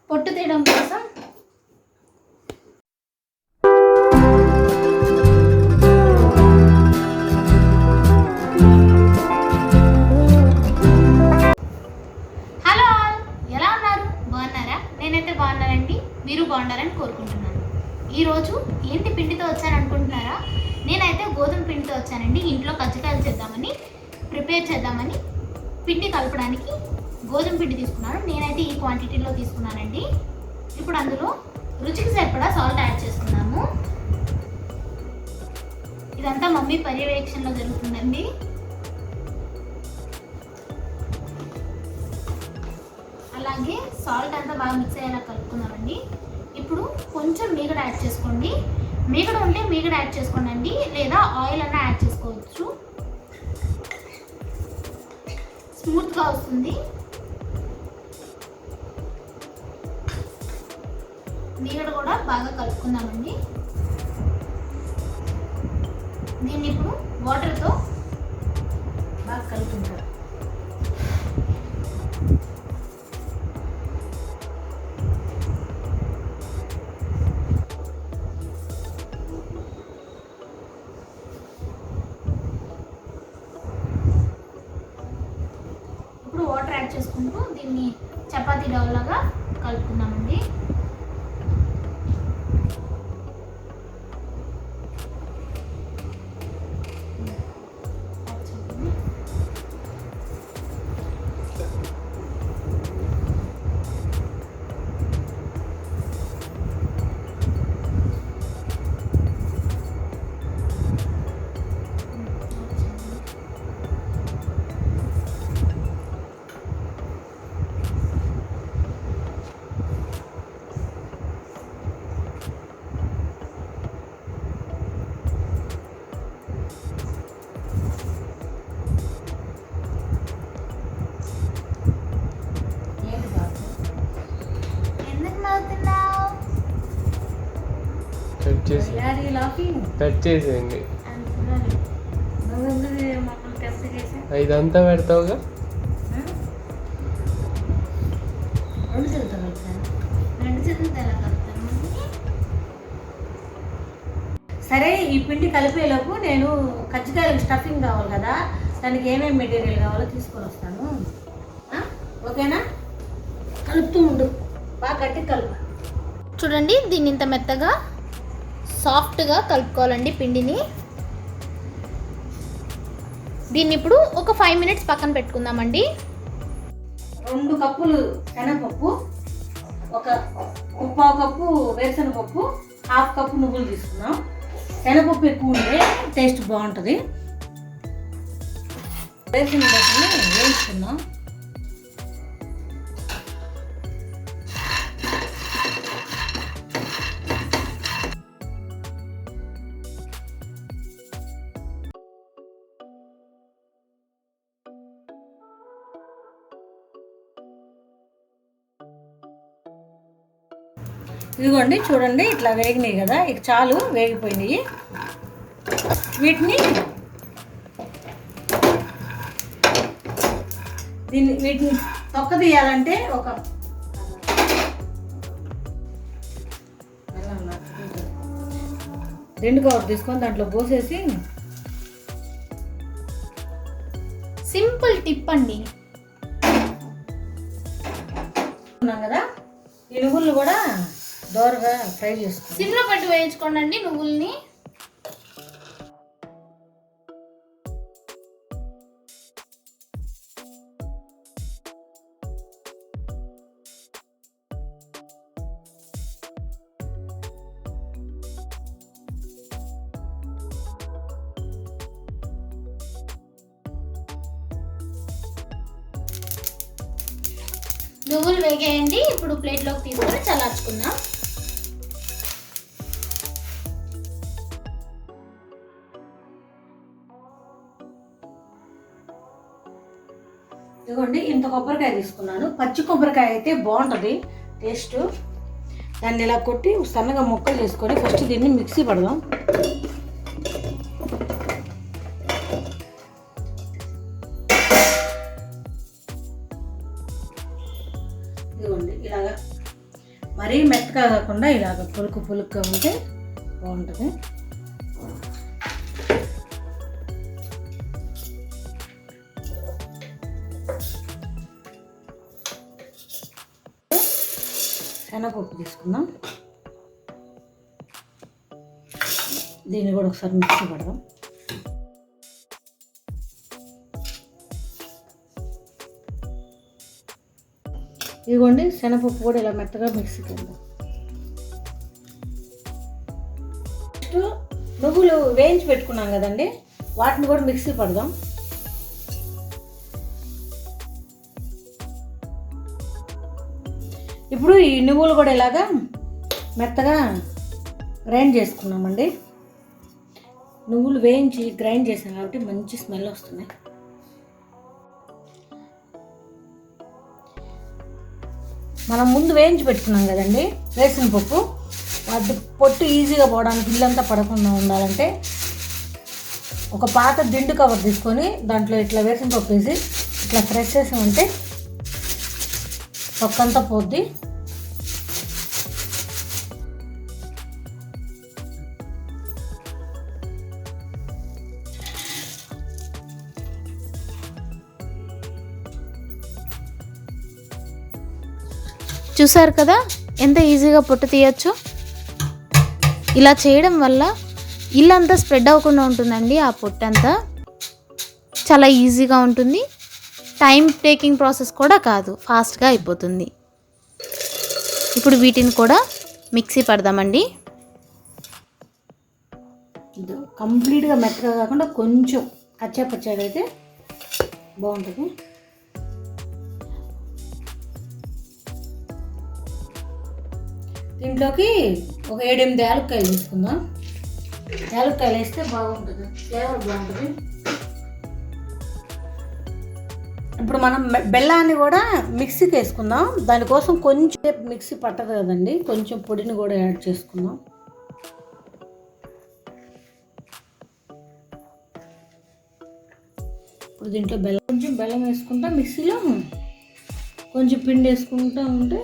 పొట్టు తీయడం కోసం హలో ఆల్, ఎలా ఉన్నారు? బాగున్నారా? నేనైతే బాగున్నానండి. మీరు బాగున్నారని కోరుకుంటున్నాను. ఈరోజు ఏంటి పిండితో వచ్చారనుకుంటున్నారా? నేనైతే గోధుమ పిండితో వచ్చానండి. ఇంట్లో కజ్జికాయలు చేద్దామని ప్రిపేర్ చేద్దామని పిండి కలపడానికి గోధుమ పిండి తీసుకున్నాను. నేనైతే ఈ క్వాంటిటీలో తీసుకున్నానండి. ఇప్పుడు అందులో రుచికి సరిపడా సాల్ట్ యాడ్ చేసుకున్నాము. ఇదంతా మమ్మీ పర్యవేక్షణలో జరుగుతుందండి. అలాగే సాల్ట్ అంతా బాగా మిక్స్ అయ్యేలా కలుపుకున్నామండి. ఇప్పుడు కొంచెం మీగడ యాడ్ చేసుకోండి. మీగడ ఉంటే మీగడ యాడ్ చేసుకోండి అండి, లేదా ఆయిల్ అన్నా యాడ్ చేసుకోవచ్చు. స్మూత్గా వస్తుంది. మీగడ కూడా బాగా కలుపుకుందామండి. దీన్ని ఇప్పుడు వాటర్తో బాగా కలుపుకుంటారు. ఇప్పుడు వాటర్ యాడ్ చేసుకుంటూ దీన్ని చపాతీ డౌ లాగా కలుపుకుందామండి. కట్ చేసేయండి. ఇదంతా పెడతావుగా. సరే, ఈ పిండి కలిపేలోపు నేను కజ్జికాయలకు స్టఫింగ్ కావాలి కదా, దానికి ఏమేమి మెటీరియల్ కావాలో తీసుకొని వస్తాను. ఓకేనా? కలుపుతూ ఉండు, బాగా గట్టి కలుపు. చూడండి, దీన్ని ఇంత మెత్తగా సాఫ్ట్గా కలుపుకోవాలండి పిండిని. దీన్ని ఇప్పుడు ఒక 5 minutes పక్కన పెట్టుకుందామండి. 2 కప్పులు శనగపప్పు, ఒక 1/4 కప్పు వేరుశనగపప్పు, 1/2 కప్పు నువ్వులు తీసుకున్నాం. శనగపప్పు ఎక్కువ ఉంటే టేస్ట్ బాగుంటుంది. వేరుశనగపప్పుని వేయించుకున్నాం. ఇదిగోండి, చూడండి, ఇట్లా వేగినాయి కదా, ఇక చాలు, వేగిపోయినాయి. వీటిని వీటిని తొక్క తీయాలంటే ఒక 2 కవర్ తీసుకొని దాంట్లో పోసేసి. సింపుల్ టిప్ అండి. ఉన్నాం కదా, ఈ నువ్వులు కూడా దోరగా ఫ్రై చేసుకోండి. సిమ్లో పెట్టి వేయించుకోండి అండి నువ్వుల్ని. నువ్వులు వేగేయండి. ఇప్పుడు ప్లేట్లోకి తీసుకొని చల్లార్చుకుందాం. ఇదిగోండి, ఇంత కొబ్బరికాయ తీసుకున్నాను. పచ్చి కొబ్బరికాయ అయితే బాగుంటుంది టేస్ట్. దాన్ని ఇలా కొట్టి సన్నగా ముక్కలు చేసుకొని ఫస్ట్ దీన్ని మిక్సీ పడదాం. ఇదిగోండి, ఇలాగా మరీ మెత్తగా కాకుండా ఇలాగ పులుకు పులుకుగా ఉంటే బాగుంటుంది. శనగపప్పు తీసుకుందాం. దీన్ని కూడా ఒకసారి మిక్సీ పడదాం. ఇదిగోండి శనగపప్పు కూడా ఇలా మెత్తగా మిక్సీ కింద. నెక్స్ట్ నువ్వులు వేయించి పెట్టుకున్నాం కదండి, వాటిని కూడా మిక్సీ పడదాం. ఇప్పుడు ఈ నువ్వులు కూడా ఇలాగా మెత్తగా గ్రైండ్ చేసుకున్నామండి. నువ్వులు వేయించి గ్రైండ్ చేసాం కాబట్టి మంచి స్మెల్ వస్తున్నాయి. మనం ముందు వేయించి పెట్టుకున్నాం కదండి వేసిన పప్పు, అది పొట్టు ఈజీగా పోవడానికి, ఇల్లంతా పడకుండా ఉండాలంటే ఒక పాత దిండు కవర్ తీసుకొని దాంట్లో ఇట్లా వేసిన పప్పు వేసి ఇట్లా ప్రెస్ చేసామంటే పక్కంతా పోద్ది. చూసారు కదా ఎంత ఈజీగా పొట్టు తీయచ్చు. ఇలా చేయడం వల్ల ఇల్లంతా స్ప్రెడ్ అవ్వకుండా ఉంటుందండి. ఆ పొట్టు అంతా చాలా ఈజీగా ఉంటుంది. టైం టేకింగ్ ప్రాసెస్ కూడా కాదు, ఫాస్ట్గా అయిపోతుంది. ఇప్పుడు వీటిని కూడా మిక్సీ పడదామండి. కంప్లీట్గా మెత్తగా కాకుండా కొంచెం కచ్చాపచ్చాగా అయితే బాగుంటుంది. దీంట్లోకి ఒక 7-8 యాలక్కాయలు తీసుకుందాం. యాలక్కాయలు వేస్తే బాగుంటుంది, ఫ్లేవర్ బాగుంటుంది. ఇప్పుడు మనం బెల్లాన్ని కూడా మిక్సీకి వేసుకుందాం. దానికోసం కొంచెం మిక్సీ పట్టదు కదండి, కొంచెం పొడిని కూడా యాడ్ చేసుకుందాం. ఇప్పుడు దీంట్లో కొంచెం బెల్లం వేసుకుంటా, మిక్సీలో కొంచెం పిండి వేసుకుంటూ ఉంటే.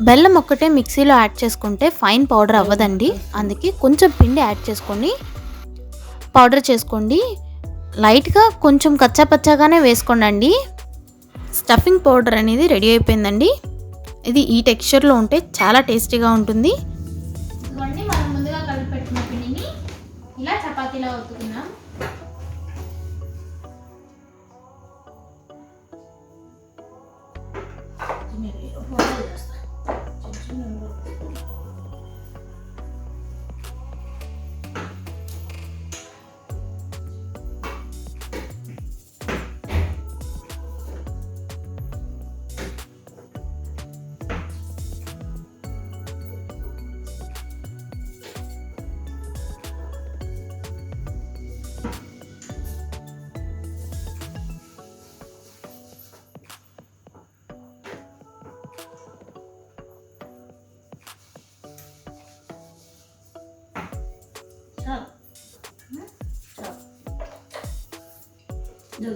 బెల్లం ఒక్కటే మిక్సీలో యాడ్ చేసుకుంటే ఫైన్ పౌడర్ అవ్వదండి, అందుకే కొంచెం పిండి యాడ్ చేసుకొని పౌడర్ చేసుకోండి. లైట్గా కొంచెం కచ్చాపచ్చాగానే వేసుకోండి. స్టఫింగ్ పౌడర్ అనేది రెడీ అయిపోయిందండి. ఇది ఈ టెక్స్చర్లో ఉంటే చాలా టేస్టీగా ఉంటుంది. ఇదిగోండి మనం ముందుగా కలిపి పెట్టుకున్న పిండిని ఇలా చపాతీలా ఒత్తుకుందాం.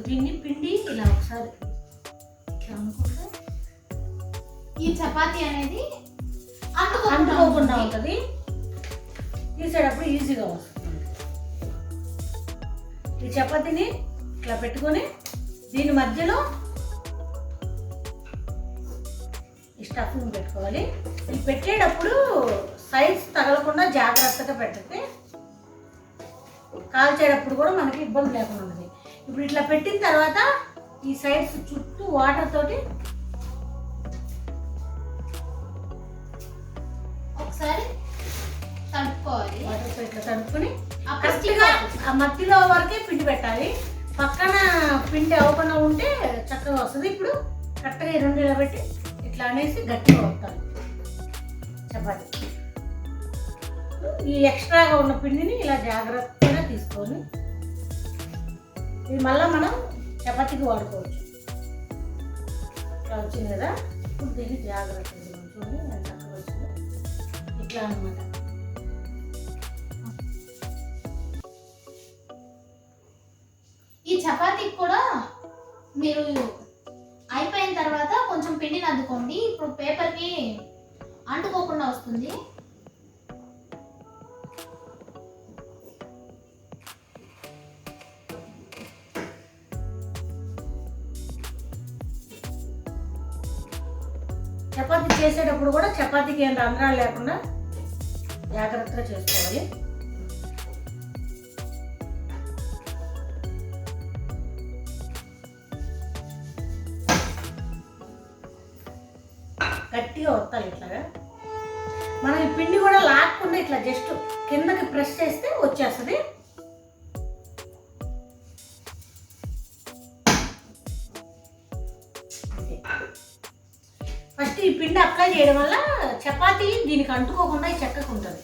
దీన్ని పిండి ఇలా ఒకసారి అనుకుంటే ఈ చపాతీ అనేది అంటుకోకుండా ఉంటుంది, తీసేటప్పుడు ఈజీగా వస్తుంది. ఈ చపాతీని ఇట్లా పెట్టుకొని దీని మధ్యలో ఈ స్టఫింగ్ పెట్టుకోవాలి. ఇది పెట్టేటప్పుడు సైడ్స్ తగలకుండా జాగ్రత్తగా పెట్టండి, కాల్చేటప్పుడు కూడా మనకి ఇబ్బంది లేకుండా ఉంటుంది. ఇప్పుడు ఇట్లా పెట్టిన తర్వాత ఈ సైడ్స్ చుట్టూ వాటర్ తోటి ఒకసారి తడుపుకోవాలి. వాటర్తో ఇట్లా తడుపుకొని కరెక్ట్గా ఆ మట్టిలో వరకే పిండి పెట్టాలి, పక్కన పిండి అవ్వకుండా ఉంటే చక్కగా వస్తుంది. ఇప్పుడు కరెక్ట్గా ఈ రెండు ఇలా పెట్టి ఇట్లా అనేసి గట్టిగా వస్తాలి చపాతీ. ఈ ఎక్స్ట్రాగా ఉన్న పిండిని ఇలా జాగ్రత్తగా తీసుకొని ఇది మళ్ళీ మనం చపాతీకి వాడుకోవచ్చు. ఇట్లా వచ్చింది కదా, ఇప్పుడు దీన్ని జాగ్రత్తగా చూడండి ఎంత చక్కగా వచ్చిందో. ఇట్లా అనమాట. ఈ చపాతీకి కూడా మీరు అయిపోయిన తర్వాత కొంచెం పిండిని అద్దుకోండి. ఇప్పుడు పేపర్కి అంటుకోకుండా వస్తుంది. చపాతీ చేసేటప్పుడు కూడా చపాతీకి ఏం రంధ్రాలు లేకుండా జాగ్రత్తగా చేసుకోవాలి. గట్టిగా వత్తాలి ఇట్లాగా. మనం ఈ పిండి కూడా లాక్కుండా ఇట్లా జస్ట్ కిందకి ప్రెస్ చేస్తే వచ్చేస్తుంది. ఫస్ట్ ఈ పిండి అప్లై చేయడం వల్ల చపాతీ దీనికి అంటుకోకుండా ఈ చెక్కకు ఉంటుంది.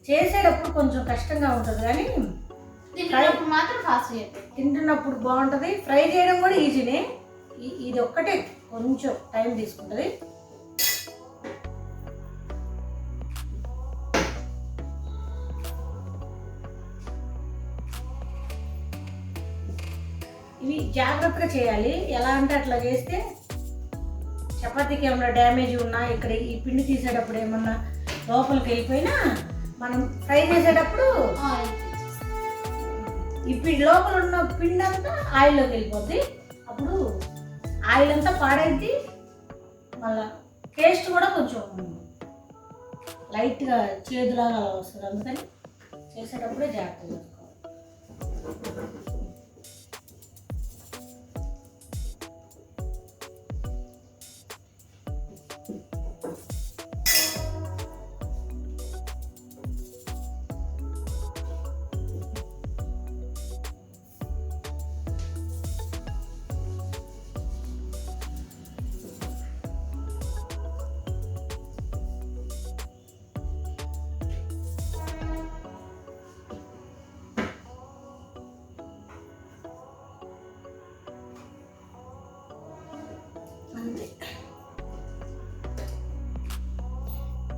చేసేటప్పుడు కొంచెం కష్టంగా ఉంటుంది కానీ తింటున్నప్పుడు మాత్రం ఫాస్ట్ చేయండి. తింటున్నప్పుడు బాగుంటుంది. ఫ్రై చేయడం కూడా ఈజీనే. ఇది ఒక్కటే కొంచెం టైం తీసుకుంటుంది. ఇవి జాగ్రత్తగా చేయాలి. ఎలా అంటే అట్లా చేస్తే చపాతీకి ఏమన్నా డ్యామేజ్ ఉన్నా, ఇక్కడ ఈ పిండి తీసేటప్పుడు ఏమన్నా లోపలికి వెళ్ళిపోయినా మనం ఫ్రై చేసేటప్పుడు ఈ పిండి లోపల ఉన్న పిండి అంతా ఆయిల్లోకి వెళ్ళిపోద్ది. అప్పుడు ఆయిల్ అంతా పాడైద్ది. మళ్ళా టేస్ట్ కూడా కొంచెం లైట్గా చేదులాగా అలా వస్తుంది. అందుకని చేసేటప్పుడే జాగ్రత్త చేసుకోవాలి.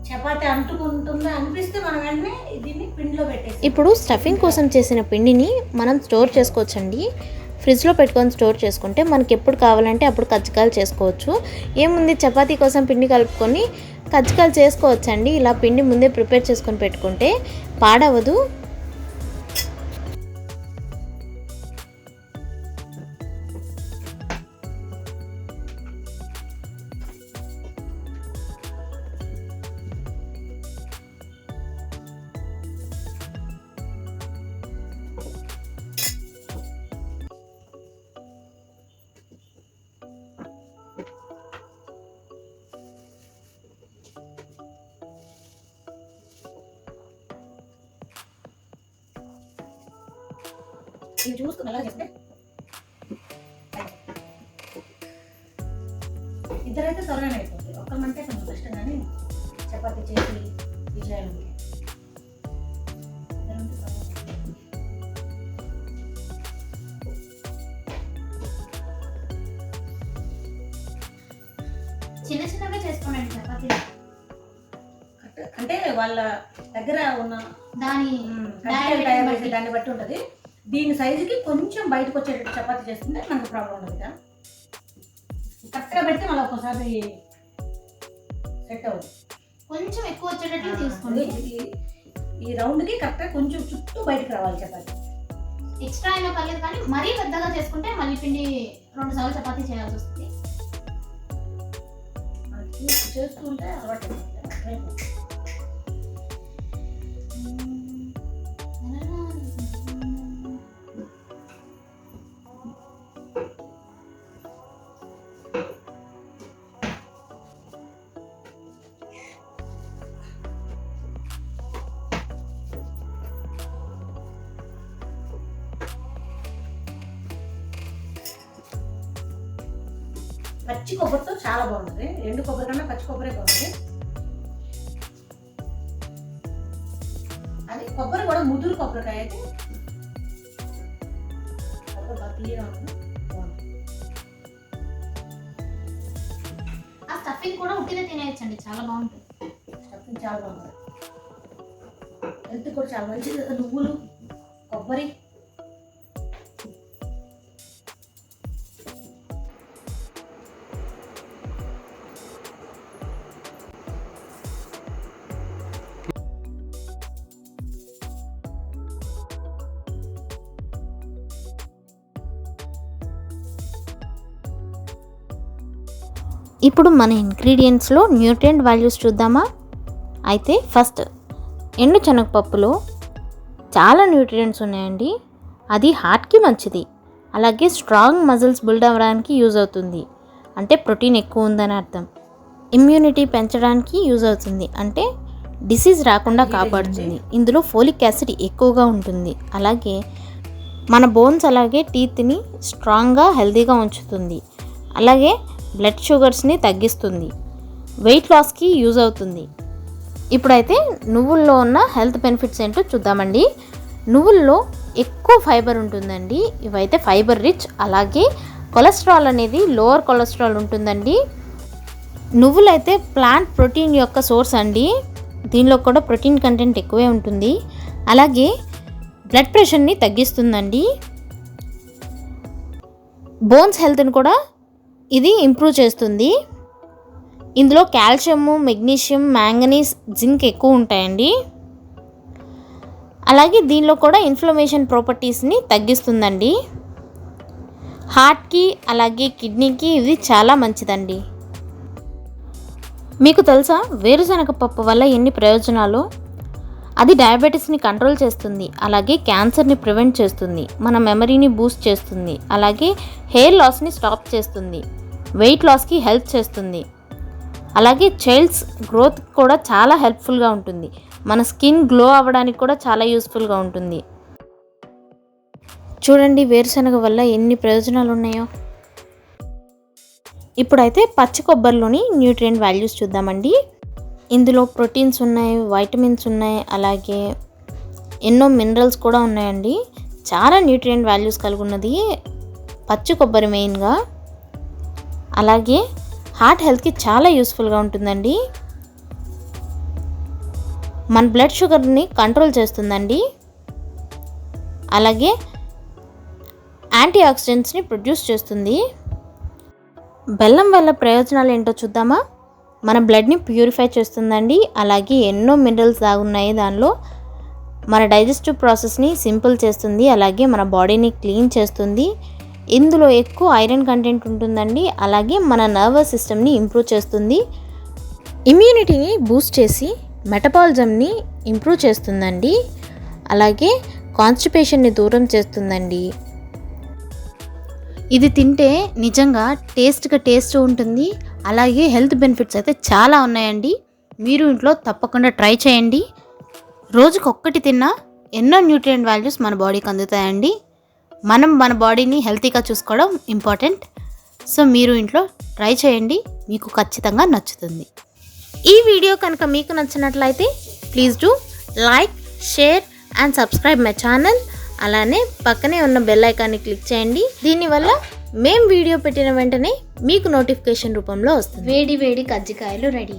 చపాతీ అంటుకుంటుందా అనిపిస్తే మనం వెంటనే దీన్ని పిండిలో పెట్టేసి. ఇప్పుడు స్టఫింగ్ కోసం చేసిన పిండిని మనం స్టోర్ చేసుకోవచ్చండి. ఫ్రిడ్జ్లో పెట్టుకొని స్టోర్ చేసుకుంటే మనకి ఎప్పుడు కావాలంటే అప్పుడు కజ్జికాయలు చేసుకోవచ్చు. ఏముంది, చపాతీ కోసం పిండి కలుపుకొని కజ్జికాయలు చేసుకోవచ్చండి. ఇలా పిండి ముందే ప్రిపేర్ చేసుకొని పెట్టుకుంటే పాడవదు. ఇది చూసుకుని ఎలా చేస్తే ఇద్దరైతే త్వరగానే అయిపోతుంది. ఒక్కమంటే కొంచెం కష్టం కానీ చపాతీ చేసి విజయాలు చిన్న చిన్నగా చేసుకోండి చపాతీ. అంటే వాళ్ళ దగ్గర ఉన్న దాని దాన్ని బట్టి ఉంటుంది. దీని సైజుకి కొంచెం బయటకు వచ్చేటట్టు చపాతీ చేస్తుంటే మనకు ప్రాబ్లం ఉండదు కదా. కరెక్ట్గా పెడితే మళ్ళీ ఒక్కోసారి సెట్ అవుతుంది. కొంచెం ఎక్కువ వచ్చేటట్లు తీసుకోండి. ఈ రౌండ్కి కరెక్ట్గా కొంచెం చుట్టూ బయటకు రావాలి చపాతీ. ఎక్స్ట్రా అయినా పర్లేదు కానీ మరీ పెద్దగా చేసుకుంటే మళ్ళీ పిండి 2 సార్లు చపాతీ చేయాల్సి వస్తుంది. చేస్తుంటే అలవాటు. పచ్చి కొబ్బరితో చాలా బాగుంటుంది. ఎండు కొబ్బరి కన్నా పచ్చి కొబ్బరి బాగుంటుంది. అది కొబ్బరి కూడా ముదురు కొబ్బరికాయ అయితే కొబ్బరి బాగా తీయగా ఉంటుంది. ఆ స్టఫింగ్ కూడా ఉట్టిగా తినేయచ్చండి, చాలా బాగుంటుంది. స్టఫింగ్ చాలా బాగుంటుంది, హెల్త్ కూడా చాలా మంచిది. నువ్వులు, కొబ్బరి, ఇప్పుడు మన ఇంగ్రీడియంట్స్లో న్యూట్రియంట్ వాల్యూస్ చూద్దామా? అయితే ఫస్ట్ ఎండు శనగపప్పులో చాలా న్యూట్రియంట్స్ ఉన్నాయండి. అది హార్ట్కి మంచిది, అలాగే స్ట్రాంగ్ మజిల్స్ బిల్డ్ అవ్వడానికి యూజ్ అవుతుంది, అంటే ప్రోటీన్ ఎక్కువ ఉందని అర్థం. ఇమ్యూనిటీ పెంచడానికి యూజ్ అవుతుంది, అంటే డిసీజ్ రాకుండా కాపాడుతుంది. ఇందులో ఫోలిక్ యాసిడ్ ఎక్కువగా ఉంటుంది, అలాగే మన బోన్స్ అలాగే టీత్ని స్ట్రాంగ్గా హెల్తీగా ఉంచుతుంది, అలాగే బ్లడ్ షుగర్స్ని తగ్గిస్తుంది, వెయిట్ లాస్కి యూజ్ అవుతుంది. ఇప్పుడైతే నువ్వుల్లో ఉన్న హెల్త్ బెనిఫిట్స్ ఏంటో చూద్దామండి. నువ్వుల్లో ఎక్కువ ఫైబర్ ఉంటుందండి, ఇవైతే ఫైబర్ రిచ్, అలాగే కొలెస్ట్రాల్ అనేది లోవర్ కొలెస్ట్రాల్ ఉంటుందండి. నువ్వులైతే ప్లాంట్ ప్రోటీన్ యొక్క సోర్స్ అండి, దీనిలో కూడా ప్రోటీన్ కంటెంట్ ఎక్కువే ఉంటుంది, అలాగే బ్లడ్ ప్రెషర్ని తగ్గిస్తుందండి. బోన్స్ హెల్త్ని కూడా ఇది ఇంప్రూవ్ చేస్తుంది. ఇందులో కాల్షియము, మెగ్నీషియం, మ్యాంగనీస్, జింక్ ఎక్కువ ఉంటాయండి. అలాగే దీనిలో కూడా ఇన్ఫ్లమేషన్ ప్రాపర్టీస్ని తగ్గిస్తుందండి. హార్ట్కి అలాగే కిడ్నీకి ఇది చాలా మంచిదండి. మీకు తెలుసా వేరుశనగ పప్పు వల్ల ఎన్ని ప్రయోజనాలు? అది డయాబెటీస్ని కంట్రోల్ చేస్తుంది, అలాగే క్యాన్సర్ని ప్రివెంట్ చేస్తుంది, మన మెమరీని బూస్ట్ చేస్తుంది, అలాగే హెయిర్ లాస్ని స్టాప్ చేస్తుంది, వెయిట్ లాస్కి హెల్ప్ చేస్తుంది, అలాగే చైల్డ్స్ గ్రోత్ కూడా చాలా హెల్ప్ఫుల్గా ఉంటుంది, మన స్కిన్ గ్లో అవ్వడానికి కూడా చాలా యూస్ఫుల్గా ఉంటుంది. చూడండి వేరుశనగ వల్ల ఎన్ని ప్రయోజనాలు ఉన్నాయో. ఇప్పుడైతే పచ్చి కొబ్బరిలోని న్యూట్రియంట్ వాల్యూస్ చూద్దామండి. ఇందులో ప్రోటీన్స్ ఉన్నాయి, వైటమిన్స్ ఉన్నాయి, అలాగే ఎన్నో మినరల్స్ కూడా ఉన్నాయండి. చాలా న్యూట్రియంట్ వాల్యూస్ కలిగి ఉన్నది పచ్చి కొబ్బరి మెయిన్గా. అలాగే హార్ట్ హెల్త్కి చాలా యూస్ఫుల్గా ఉంటుందండి. మన బ్లడ్ షుగర్ని కంట్రోల్ చేస్తుందండి, అలాగే యాంటీ ఆక్సిడెంట్స్ని ప్రొడ్యూస్ చేస్తుంది. బెల్లం వల్ల ప్రయోజనాలు ఏంటో చూద్దామా? మన బ్లడ్ని ప్యూరిఫై చేస్తుందండి, అలాగే ఎన్నో మినరల్స్ దాగున్నాయి దానిలో. మన డైజెస్టివ్ ప్రాసెస్ని సింపుల్ చేస్తుంది, అలాగే మన బాడీని క్లీన్ చేస్తుంది. ఇందులో ఎక్కువ ఐరన్ కంటెంట్ ఉంటుందండి, అలాగే మన నర్వస్ సిస్టమ్ని ఇంప్రూవ్ చేస్తుంది, ఇమ్యూనిటీని బూస్ట్ చేసి మెటబాలిజంని ఇంప్రూవ్ చేస్తుందండి, అలాగే కాన్స్టిపేషన్ని దూరం చేస్తుందండి. ఇది తింటే నిజంగా టేస్ట్ ఉంటుంది, అలాగే హెల్త్ బెనిఫిట్స్ అయితే చాలా ఉన్నాయండి. మీరు ఇంట్లో తప్పకుండా ట్రై చేయండి. రోజుకి ఒక్కటి తిన్నా ఎన్నో న్యూట్రియంట్ వాల్యూస్ మన బాడీకి అందుతాయండి. మనం మన బాడీని హెల్తీగా చూసుకోవడం ఇంపార్టెంట్. సో మీరు ఇంట్లో ట్రై చేయండి, మీకు ఖచ్చితంగా నచ్చుతుంది. ఈ వీడియో కనుక మీకు నచ్చినట్లయితే please do like, share and subscribe my channel. అలానే పక్కనే ఉన్న బెల్ ఐకాన్ని క్లిక్ చేయండి. దీనివల్ల మేము వీడియో పెట్టిన వెంటనే మీకు నోటిఫికేషన్ రూపంలో వస్తుంది. వేడి వేడి కజ్జికాయలు రెడీ.